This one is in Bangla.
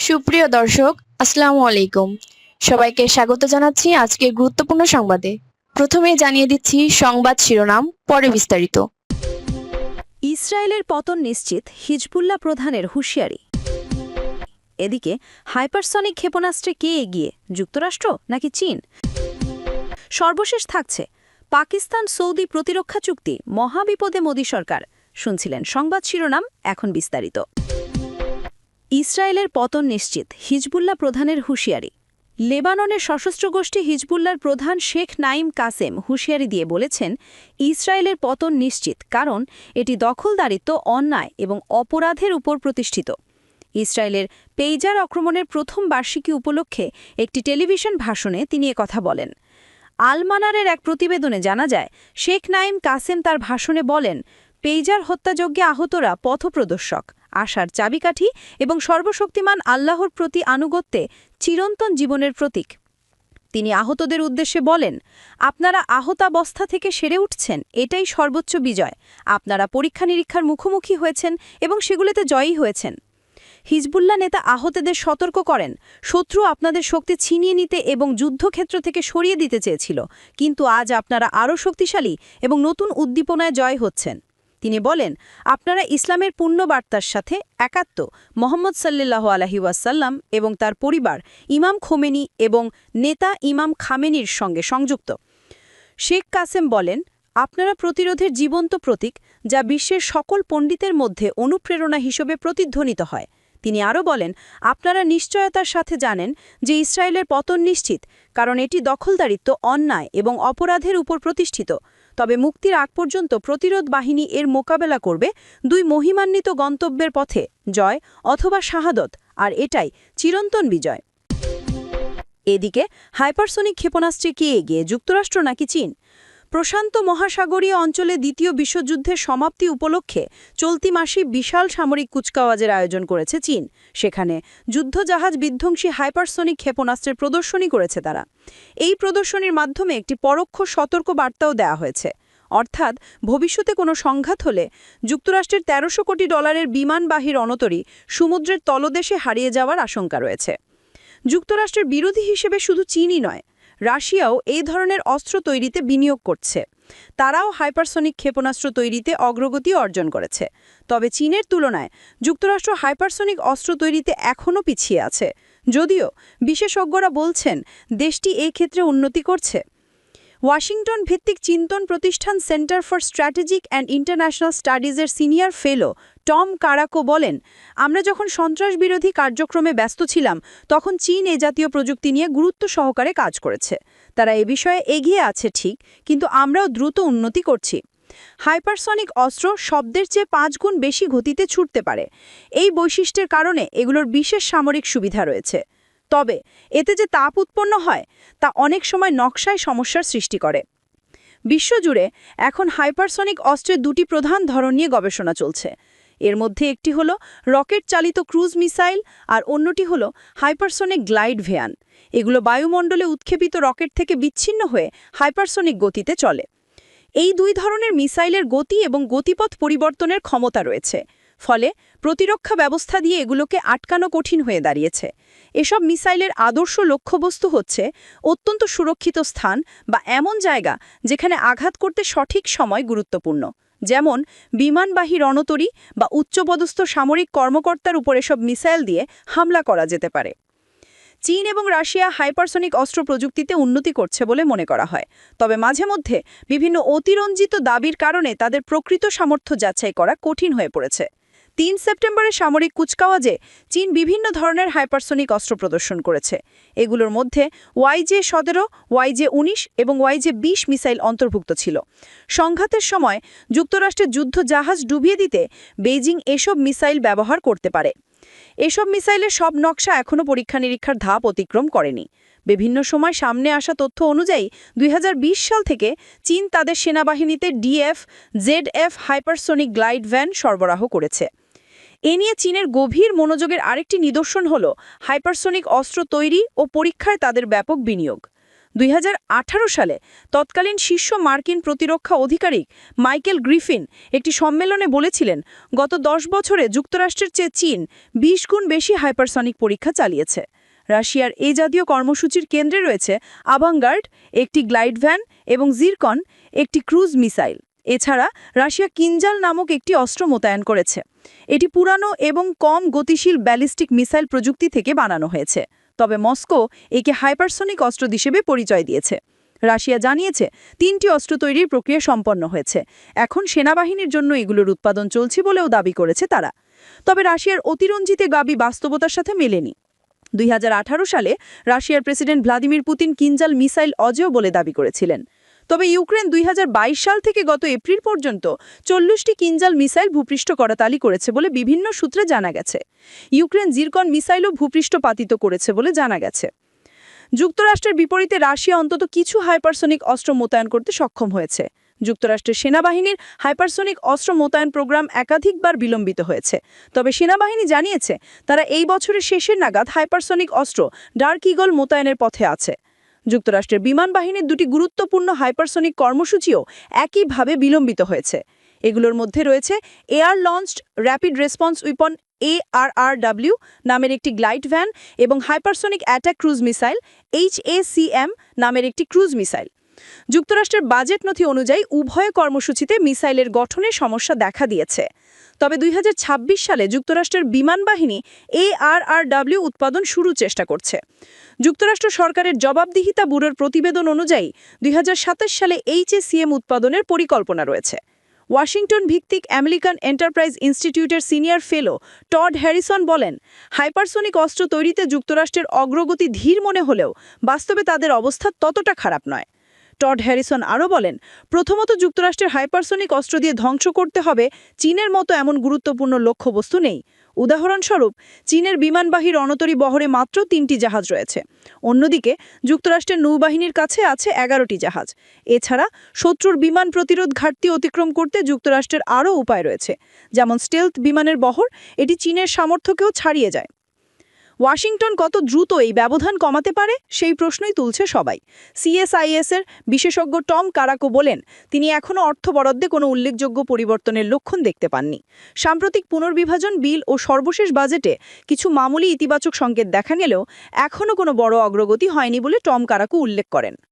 সুপ্রিয় দর্শক, আসসালামু আলাইকুম। সবাইকে স্বাগত জানাচ্ছি আজকের গুরুত্বপূর্ণ সংবাদে। প্রথমেই জানিয়ে দিচ্ছি সংবাদ শিরোনাম, পরে বিস্তারিত। ইসরায়েলের পতন নিশ্চিত, হিজবুল্লাহ প্রধানের হুঁশিয়ারি। এদিকে হাইপারসনিক ক্ষেপণাস্ত্রে কে এগিয়ে, যুক্তরাষ্ট্র নাকি চীন? সর্বশেষ থাকছে পাকিস্তান সৌদি প্রতিরক্ষা চুক্তি, মহাবিপদে মোদী সরকার। শুনছিলেন সংবাদ শিরোনাম, এখন বিস্তারিত। ইসরায়েলের পতন নিশ্চিত, হিজবুল্লাহ প্রধানের হুঁশিয়ারি। লেবাননের সশস্ত্র গোষ্ঠী হিজবুল্লাহর প্রধান শেখ নাইম কাসেম হুঁশিয়ারি দিয়ে বলেছেন, ইসরায়েলের পতন নিশ্চিত, কারণ এটি দখলদারিত্ব, অন্যায় এবং অপরাধের উপর প্রতিষ্ঠিত। ইসরায়েলের পেইজার আক্রমণের প্রথম বার্ষিকী উপলক্ষে একটি টেলিভিশন ভাষণে তিনি একথা বলেন। আল-মানারের এক প্রতিবেদনে জানা যায়, শেখ নাইম কাসেম তার ভাষণে বলেন, পেইজার হত্যাযজ্ঞে আহতরা পথপ্রদর্শক, আশার চাবিকাঠি এবং সর্বশক্তিমান আল্লাহর প্রতি আনুগত্যে চিরন্তন জীবনের প্রতীক। তিনি আহতদের উদ্দেশ্যে বলেন, আপনারা আহতাবস্থা থেকে সেরে উঠছেন, এটাই সর্বোচ্চ বিজয়। আপনারা পরীক্ষা নিরীক্ষার মুখোমুখি হয়েছেন এবং সেগুলোতে জয়ী হয়েছেন। হিজবুল্লাহ নেতা আহতদের সতর্ক করেন, শত্রু আপনাদের শক্তি ছিনিয়ে নিতে এবং যুদ্ধক্ষেত্র থেকে সরিয়ে দিতে চেয়েছিল, কিন্তু আজ আপনারা আরও শক্তিশালী এবং নতুন উদ্দীপনায় জয় হচ্ছেন। তিনি বলেন, আপনারা ইসলামের পুণ্যবার্তার সাথে একাত্ম, মোহাম্মদ সাল্লাল্লাহু আলাইহি ওয়াসাল্লাম এবং তার পরিবার, ইমাম খোমেনি এবং নেতা ইমাম খামেনির সঙ্গে সংযুক্ত। শেখ কাসেম বলেন, আপনারা প্রতিরোধের জীবন্ত প্রতীক, যা বিশ্বের সকল পণ্ডিতের মধ্যে অনুপ্রেরণা হিসেবে প্রতিধ্বনিত হয়। তিনি আরও বলেন, আপনারা নিশ্চয়তার সাথে জানেন যে ইসরায়েলের পতন নিশ্চিত, কারণ এটি দখলদারিত্ব, অন্যায় এবং অপরাধের উপর প্রতিষ্ঠিত। তবে মুক্তির আগ পর্যন্ত প্রতিরোধ বাহিনী এর মোকাবেলা করবে দুই মহিমান্বিত গন্তব্যের পথে, জয় অথবা শাহাদত, আর এটাই চিরন্তন বিজয়। এদিকে হাইপারসনিক ক্ষেপণাস্ত্রে কে এগিয়ে, যুক্তরাষ্ট্র নাকি চীন? প্রশান্ত মহাসাগরীয় অঞ্চলে দ্বিতীয় বিশ্বযুদ্ধের সমাপ্তি উপলক্ষে চলতি মাসে বিশাল সামরিক কুচকাওয়াজের আয়োজন করেছে চীন। সেখানে যুদ্ধজাহাজ বিধ্বংসী হাইপারসনিক ক্ষেপণাস্ত্রের প্রদর্শনী করেছে তারা। এই প্রদর্শনীর মাধ্যমে একটি পরোক্ষ সতর্ক বার্তাও দেওয়া হয়েছে, অর্থাৎ ভবিষ্যতে কোনো সংঘাত হলে যুক্তরাষ্ট্রের ১৩০০ কোটি ডলারের বিমানবাহী রণতরী সমুদ্রের তলদেশে হারিয়ে যাওয়ার আশঙ্কা রয়েছে। যুক্তরাষ্ট্রের বিরোধী হিসেবে শুধু চীনই নয়, রাশিয়াও এই ধরনের অস্ত্র তৈরিতে বিনিয়োগ করছে। তারাও হাইপারসনিক ক্ষেপণাস্ত্র তৈরিতে অগ্রগতি অর্জন করেছে। তবে চীনের তুলনায় যুক্তরাষ্ট্র হাইপারসনিক অস্ত্র তৈরিতে এখনও পিছিয়ে আছে, যদিও বিশেষজ্ঞরা বলছেন দেশটি এই ক্ষেত্রে উন্নতি করছে। ওয়াশিংটন ভিত্তিক চিন্তন প্রতিষ্ঠান center for strategic and international স্টাডিজের সিনিয়র ফেলো টম কারাকো বলেন, আমরা যখন সন্ত্রাস বিরোধী কার্যক্রমে ব্যস্ত ছিলাম, তখন চীন এ জাতীয় প্রযুক্তি নিয়ে গুরুত্ব সহকারে কাজ করেছে। তারা এ বিষয়ে এগিয়ে আছে ঠিক, কিন্তু আমরাও দ্রুত উন্নতি করছি। হাইপারসনিক অস্ত্র শব্দের চেয়ে ৫ গুণ বেশি গতিতে ছুটতে পারে। এই বৈশিষ্ট্যের কারণে এগুলোর বিশেষ সামরিক সুবিধা রয়েছে। তবে এতে যে তাপ উৎপন্ন হয়, তা অনেক সময় নকশায় সমস্যার সৃষ্টি করে। বিশ্বজুড়ে এখন হাইপারসনিক অস্ত্রের দুটি প্রধান ধরন নিয়ে গবেষণা চলছে। এর মধ্যে একটি হলো রকেট চালিত ক্রুজ মিসাইল, আর অন্যটি হলো হাইপারসনিক গ্লাইড ভ্যান। এগুলো বায়ুমণ্ডলে উৎক্ষেপিত রকেট থেকে বিচ্ছিন্ন হয়ে হাইপারসনিক গতিতে চলে। এই দুই ধরনের মিসাইলের গতি এবং গতিপথ পরিবর্তনের ক্ষমতা রয়েছে, ফলে প্রতিরক্ষা ব্যবস্থা দিয়ে এগুলোকে আটকানো কঠিন হয়ে দাঁড়িয়েছে। এসব মিসাইলের আদর্শ লক্ষ্যবস্তু হচ্ছে অত্যন্ত সুরক্ষিত স্থান বা এমন জায়গা যেখানে আঘাত করতে সঠিক সময় গুরুত্বপূর্ণ, যেমন বিমানবাহী রণতরী বা উচ্চপদস্থ সামরিক কর্মকর্তার উপর এসব মিসাইল দিয়ে হামলা করা যেতে পারে। চীন এবং রাশিয়া হাইপারসনিক অস্ত্র প্রযুক্তিতে উন্নতি করছে বলে মনে করা হয়, তবে মাঝে মধ্যে বিভিন্ন অতিরঞ্জিত দাবির কারণে তাদের প্রকৃত সামর্থ্য যাচাই করা কঠিন হয়ে পড়েছে। ৩ সেপ্টেম্বরের সামরিক কুচকাওয়াজে চীন বিভিন্ন ধরনের হাইপারসনিক অস্ত্র প্রদর্শন করেছে। এগুলোর মধ্যে YJ-17, YJ-19 এবং YJ-20 মিসাইল অন্তর্ভুক্ত ছিল। সংঘাতের সময় যুক্তরাষ্ট্রের যুদ্ধ জাহাজ ডুবিয়ে দিতে বেইজিং এসব মিসাইল ব্যবহার করতে পারে। এসব মিসাইলের সব নকশা এখনও পরীক্ষা নিরীক্ষার ধাপ অতিক্রম করেনি। বিভিন্ন সময় সামনে আসা তথ্য অনুযায়ী ২০২০ সাল থেকে চীন তাদের সেনাবাহিনীতে DF-ZF হাইপারসনিক গ্লাইড ভ্যান সরবরাহ করেছে। এ নিয়ে চীনের গভীর মনোযোগের আরেকটি নিদর্শন হল হাইপারসনিক অস্ত্র তৈরি ও পরীক্ষায় তাদের ব্যাপক বিনিয়োগ। 2018 সালে তৎকালীন শীর্ষ মার্কিন প্রতিরক্ষা আধিকারিক মাইকেল গ্রিফিন একটি সম্মেলনে বলেছিলেন, গত 10 বছরে যুক্তরাষ্ট্রের চেয়ে চীন 20 গুণ বেশি হাইপারসনিক পরীক্ষা চালিয়েছে। রাশিয়ার এই জাতীয় কর্মসূচির কেন্দ্রে রয়েছে আভাঙ্গার্ড, একটি গ্লাইড ভ্যান, এবং জিরকন, একটি ক্রুজ মিসাইল। এছাড়া রাশিয়া কিনজাল নামক একটি অস্ত্র মোতায়েন করেছে। এটি পুরানো এবং কম গতিশীল ব্যালিস্টিক মিসাইল প্রযুক্তি থেকে বানানো হয়েছে, তবে মস্কো একে হাইপারসনিক অস্ত্র হিসেবে পরিচয় দিয়েছে। রাশিয়া জানিয়েছে 3টি অস্ত্র তৈরির প্রক্রিয়া সম্পন্ন হয়েছে, এখন সেনাবাহিনীর জন্য এগুলোর উৎপাদন চলছে বলেও দাবি করেছে তারা। তবে রাশিয়ার অতিরঞ্জিত দাবি বাস্তবতার সাথে মেলেনি। 2018 সালে রাশিয়ার president Vladimir Putin Kinzhal missile অজেয় বলে দাবি করেছিলেন। তবে ইউক্রেন 2022 সাল থেকে গত এপ্রিল পর্যন্ত 40টি কিনজাল মিসাইল ভূপৃষ্ঠ করতালি করেছে বলে বিভিন্ন সূত্রে জানা গেছে। ইউক্রেন জিরকন মিসাইলও ভূপৃষ্ঠ পাতিত করেছে বলে জানা গেছে। যুক্তরাষ্ট্রের বিপরীতে রাশিয়া অন্তত কিছু হাইপারসনিক অস্ত্র মোতায়েন করতে সক্ষম হয়েছে। যুক্তরাষ্ট্রের সেনাবাহিনীর হাইপারসনিক অস্ত্র মোতায়েন প্রোগ্রাম একাধিকবার বিলম্বিত হয়েছে, তবে সেনাবাহিনী জানিয়েছে তারা এই বছরের শেষের নাগাদ হাইপারসনিক অস্ত্র ডার্ক ইগল মোতায়েনের পথে আছে। যুক্তরাষ্ট্রের বিমান বাহিনীর 2টি গুরুত্বপূর্ণ হাইপারসনিক কর্মসূচিও একইভাবে বিলম্বিত হয়েছে। এগুলোর মধ্যে রয়েছে air launched rapid response weapon ARRW নামের একটি গ্লাইড ভ্যান এবং hypersonic attack cruise missile HACM নামের একটি ক্রুজ মিসাইল। যুক্তরাষ্ট্রের বাজেট নথি অনুযায়ী উভয় কর্মসূচিতে মিসাইলের গঠনে সমস্যা দেখা দিয়েছে। তবে 2026 সালে যুক্তরাষ্ট্রের বিমান বাহিনী ARRW উৎপাদন শুরু চেষ্টা করছে। যুক্তরাষ্ট্র সরকারের জবাবদিহিতা ব্যুরোর প্রতিবেদন অনুযায়ী 2027 সালে HACM উৎপাদনের পরিকল্পনা রয়েছে। ওয়াশিংটন ভিত্তিক আমেরিকান এন্টারপ্রাইজ ইনস্টিটিউটের সিনিয়র ফেলো টড হ্যারিসন বলেন, হাইপারসনিক অস্ত্র তৈরিতে যুক্তরাষ্ট্রের অগ্রগতি ধীর মনে হলেও বাস্তবে তাদের অবস্থা ততটা খারাপ নয়। টড হ্যারিসন আরও বলেন, প্রথমত যুক্তরাষ্ট্রের হাইপারসনিক অস্ত্র দিয়ে ধ্বংস করতে হবে চীনের মতো এমন গুরুত্বপূর্ণ লক্ষ্যবস্তু নেই। উদাহরণস্বরূপ, চীনের বিমানবাহী রণতরী বহরে মাত্র 3টি জাহাজ রয়েছে। অন্যদিকে যুক্তরাষ্ট্রের নৌবাহিনীর কাছে আছে 11টি জাহাজ। এছাড়া শত্রুর বিমান প্রতিরোধ ঘাটতি অতিক্রম করতে যুক্তরাষ্ট্রের আরও উপায় রয়েছে, যেমন স্টেলথ বিমানের বহর। এটি চীনের সামর্থ্যকেও ছাড়িয়ে যায়। ওয়াশিংটন কত দ্রুত এই ব্যবধান কমাতে পারে সেই প্রশ্নই তুলছে সবাই। CSIS-এর বিশেষজ্ঞ টম কারাকো বলেন, তিনি এখনও অর্থ বরাদ্দে কোনো উল্লেখযোগ্য পরিবর্তনের লক্ষণ দেখতে পাননি। সাম্প্রতিক পুনর্বিভাজন বিল ও সর্বশেষ বাজেটে কিছু মামুলি ইতিবাচক সংকেত দেখা গেলেও এখনও কোনো বড় অগ্রগতি হয়নি বলে টম কারাকো উল্লেখ করেন।